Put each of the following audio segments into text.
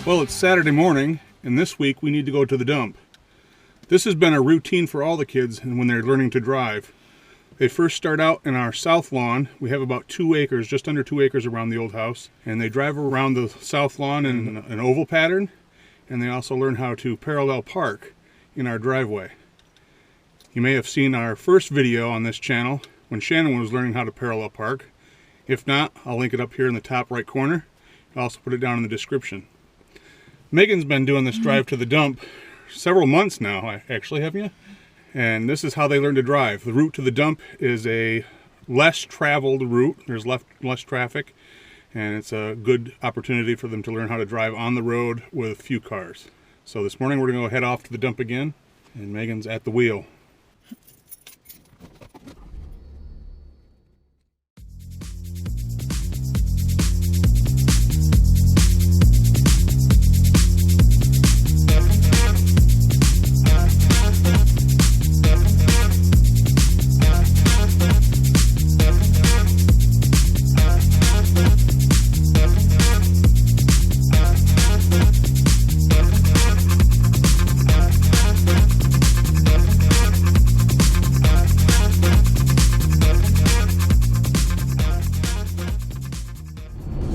Well, it's Saturday morning, and this week we need to go to the dump. This has been a routine for all the kids when they're learning to drive. They first start out in our south lawn. We have about 2 acres, just under 2 acres around the old house. And they drive around the south lawn in an oval pattern. And they also learn how to parallel park in our driveway. You may have seen our first video on this channel when Shannon was learning how to parallel park. If not, I'll link it up here in the top right corner. I'll also put it down in the description. Megan's been doing this drive to the dump several months now, actually, haven't you? And this is how they learn to drive. The route to the dump is a less traveled route. There's less traffic, and it's a good opportunity for them to learn how to drive on the road with few cars. So this morning we're going to go head off to the dump again, and Megan's at the wheel.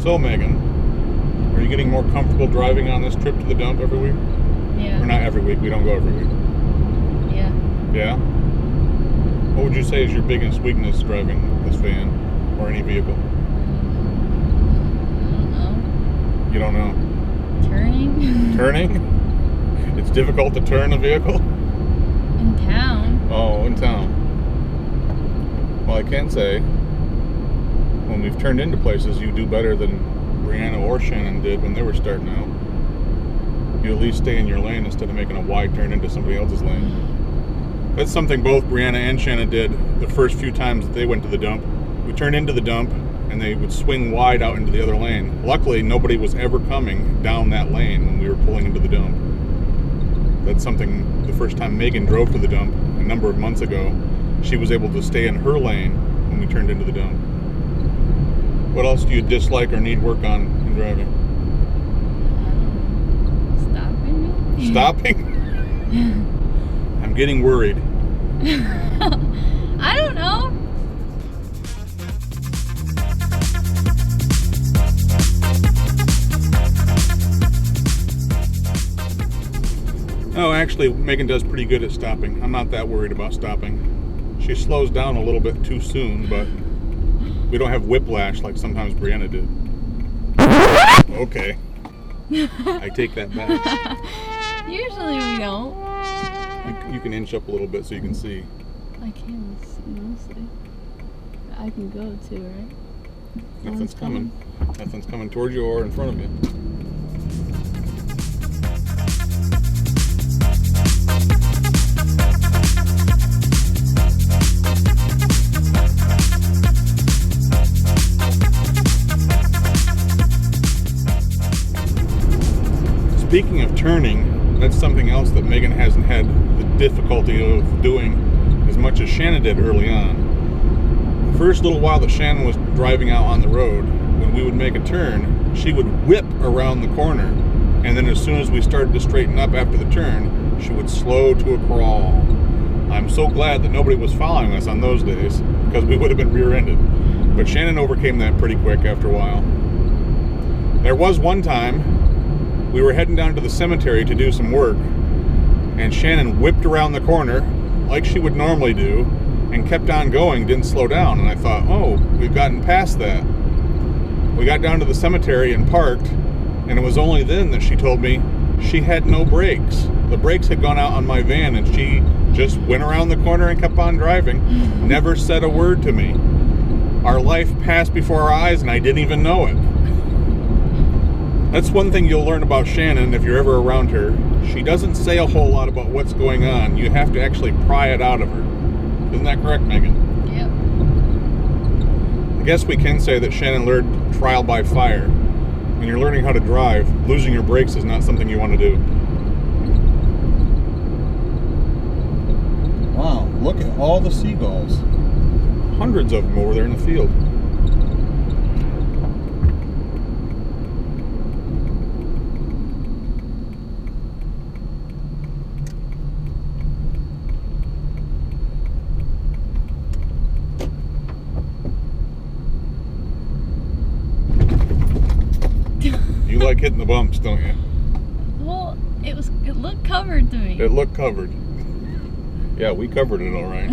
So Megan, are you getting more comfortable driving on this trip to the dump every week? Yeah. Or not every week, we don't go every week. Yeah. Yeah? What would you say is your biggest weakness driving this van or any vehicle? I don't know. You don't know? Turning? Turning? It's difficult to turn a vehicle? In town. Oh, in town. Well, I can say, when we've turned into places, you do better than Brianna or Shannon did when they were starting out. You at least stay in your lane instead of making a wide turn into somebody else's lane. That's something both Brianna and Shannon did the first few times that they went to the dump. We turned into the dump, and they would swing wide out into the other lane. Luckily, nobody was ever coming down that lane when we were pulling into the dump. That's something the first time Megan drove to the dump a number of months ago, she was able to stay in her lane when we turned into the dump. What else do you dislike or need work on in driving? Stopping me? Stopping? I'm getting worried. I don't know. Oh, actually, Megan does pretty good at stopping. I'm not that worried about stopping. She slows down a little bit too soon, but we don't have whiplash like sometimes Brianna did. Okay. I take that back. Usually we don't. You can inch up a little bit so you can see. I can see mostly. I can go too, right? Nothing's coming. Nothing's coming towards you or in front of you. Speaking of turning, that's something else that Megan hasn't had the difficulty of doing as much as Shannon did early on. The first little while that Shannon was driving out on the road, when we would make a turn, she would whip around the corner, and then as soon as we started to straighten up after the turn, she would slow to a crawl. I'm so glad that nobody was following us on those days, because we would have been rear-ended. But Shannon overcame that pretty quick after a while. There was one time we were heading down to the cemetery to do some work, and Shannon whipped around the corner like she would normally do and kept on going, didn't slow down. And I thought, oh, we've gotten past that. We got down to the cemetery and parked, and it was only then that she told me she had no brakes. The brakes had gone out on my van, and she just went around the corner and kept on driving, never said a word to me. Our life passed before our eyes, and I didn't even know it. That's one thing you'll learn about Shannon if you're ever around her. She doesn't say a whole lot about what's going on. You have to actually pry it out of her. Isn't that correct, Megan? Yep. I guess we can say that Shannon learned trial by fire. When you're learning how to drive, losing your brakes is not something you want to do. Wow, look at all the seagulls. Hundreds of them over there in the field. the bumps, don't you? Well, it looked covered to me. It looked covered. Yeah, we covered it all right.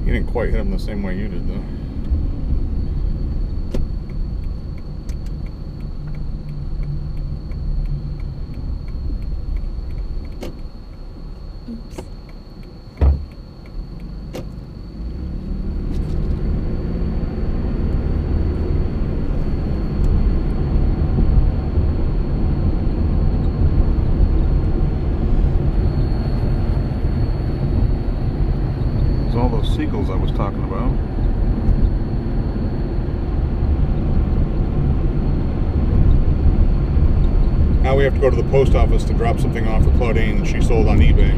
You didn't quite hit him the same way you did, though. Oops. All those seagulls I was talking about. Now we have to go to the post office to drop something off for Claudine that she sold on eBay.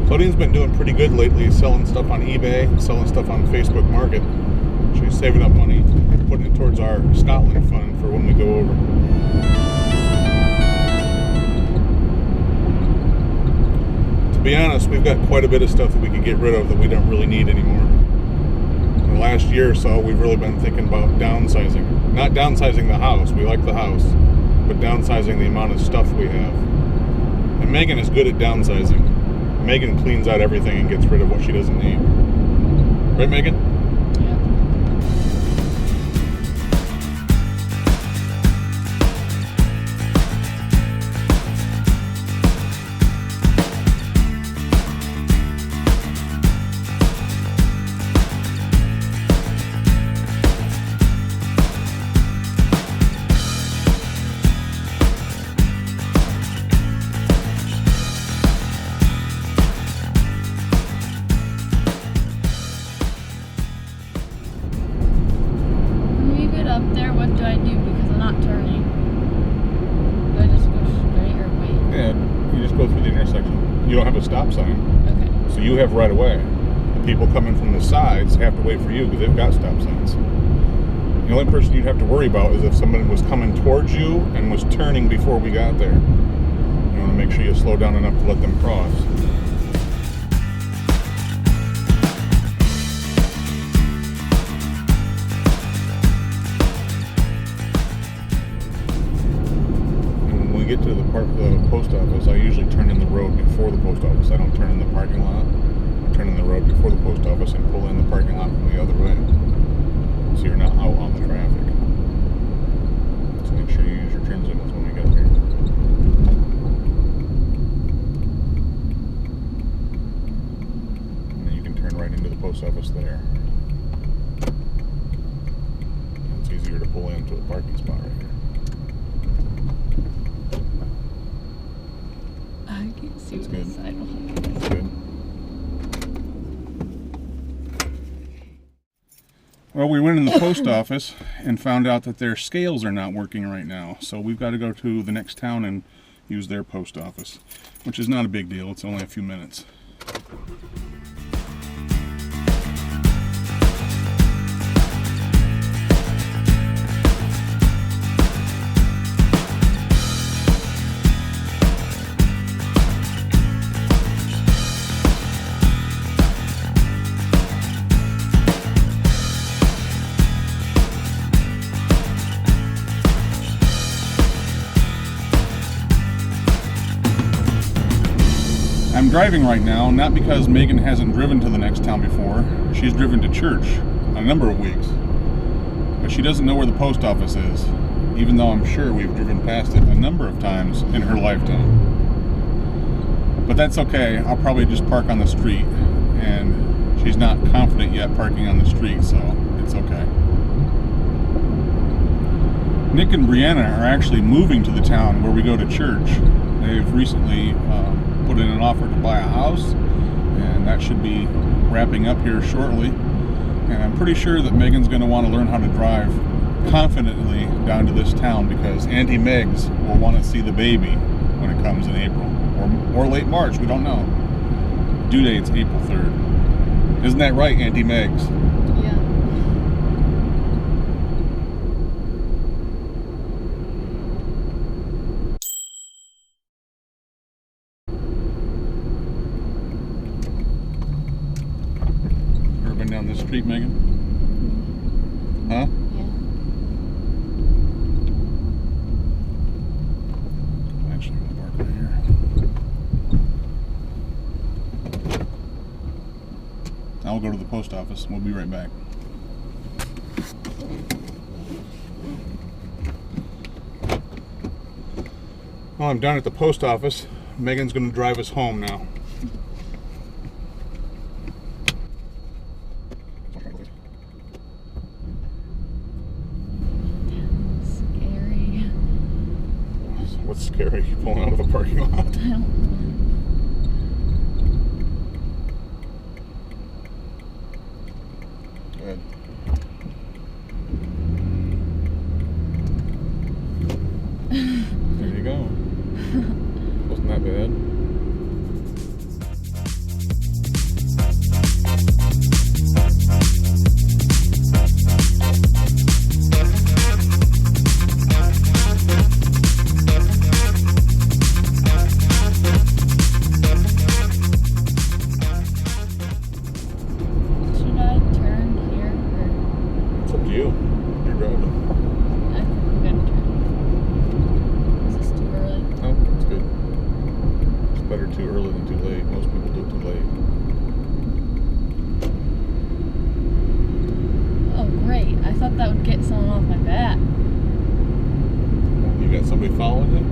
Claudine's been doing pretty good lately, selling stuff on eBay, selling stuff on Facebook Market. She's saving up money, putting it towards our Scotland fund for when we go over. To be honest, we've got quite a bit of stuff that we could get rid of that we don't really need anymore. In the last year or so, we've really been thinking about downsizing. Not downsizing the house, we like the house, but downsizing the amount of stuff we have. And Megan is good at downsizing. Megan cleans out everything and gets rid of what she doesn't need. Right, Megan? Up there, what do I do? Because I'm not turning. Do I just go straight or wait? Yeah, you just go through the intersection. You don't have a stop sign. Okay. So you have right of way. The people coming from the sides have to wait for you because they've got stop signs. The only person you'd have to worry about is if someone was coming towards you and was turning before we got there. You want to make sure you slow down enough to let them cross. Get to the post office, I usually turn in the road before the post office. I don't turn in the parking lot. I turn in the road before the post office and pull in the parking lot from the other way, so you're not out on the traffic. So make sure you use your turn signals when we get here. And then you can turn right into the post office there. It's easier to pull into a parking spot right here. I can't see That's what good. the sidewalk is. That's good. Well, we went in the post office and found out that their scales are not working right now. So we've got to go to the next town and use their post office, which is not a big deal. It's only a few minutes. I'm driving right now, not because Megan hasn't driven to the next town before. She's driven to church a number of weeks. But she doesn't know where the post office is. even though I'm sure we've driven past it a number of times in her lifetime. But that's okay. I'll probably just park on the street, and she's not confident yet parking on the street, so it's okay. Nick and Brianna are actually moving to the town where we go to church. They've recently put in an offer to buy a house, and that should be wrapping up here shortly. And I'm pretty sure that Megan's going to want to learn how to drive confidently down to this town, because Auntie Megs will want to see the baby when it comes in April or late March. We don't know. Due date's April 3rd. Isn't that right, Auntie Megs? Yeah. Ever been down this street, Megan? Huh? Yeah. Actually, I'm gonna park right here. I'll go to the post office. We'll be right back. Well, I'm done at the post office. Megan's going to drive us home now. Scary. What's scary? Pulling out of a parking lot? I don't know. Good. There you go. Wasn't that bad? Should I turn here or It's up to you. You're driving. I think I'm gonna turn? Is this too early? No, it's good. It's better too early than too late. Most people do it too late. Oh great! I thought that would get someone off my back. You got somebody following you?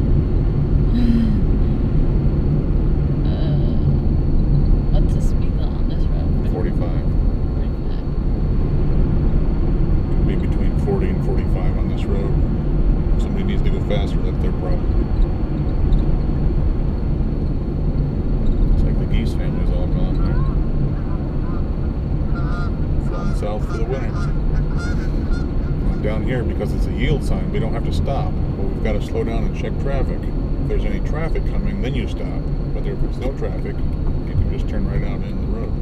What's the speed limit on this road? 45. 45. Could be between 40 and 45 on this road. If somebody needs to go faster, that's their problem. It's like the Geese family's all gone there. Flying south for the winter. And down here, because it's a yield sign, we don't have to stop. But we've got to slow down and check traffic. If there's any traffic coming, then you stop. But if there's no traffic, you can just turn right out in the road.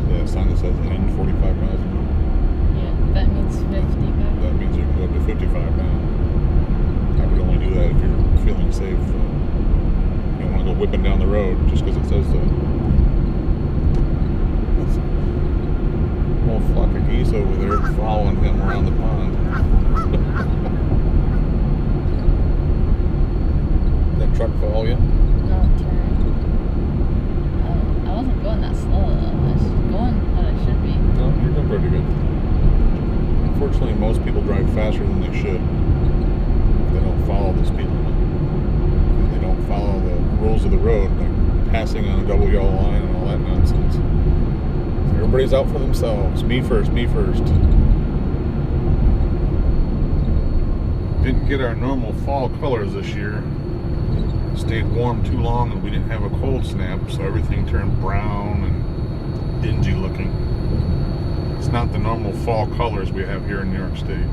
The sign that says end 45 miles an hour. Yeah, that means 55. That means you can go up to 55 now. I would only do that if you're feeling safe. You don't want to go whipping down the road just because it says so. That's a whole flock of geese over there following him around the pond. That truck follow you? No, turn. Oh, I wasn't going that slow though. I was going what I should be. No, you're doing pretty good. Unfortunately, most people drive faster than they should. They don't follow the speed limit. And they don't follow the rules of the road, like passing on a double yellow line and all that nonsense. So everybody's out for themselves. Me first, me first. Didn't get our normal fall colors this year. Stayed warm too long and we didn't have a cold snap, so everything turned brown and dingy looking. It's not the normal fall colors we have here in New York State.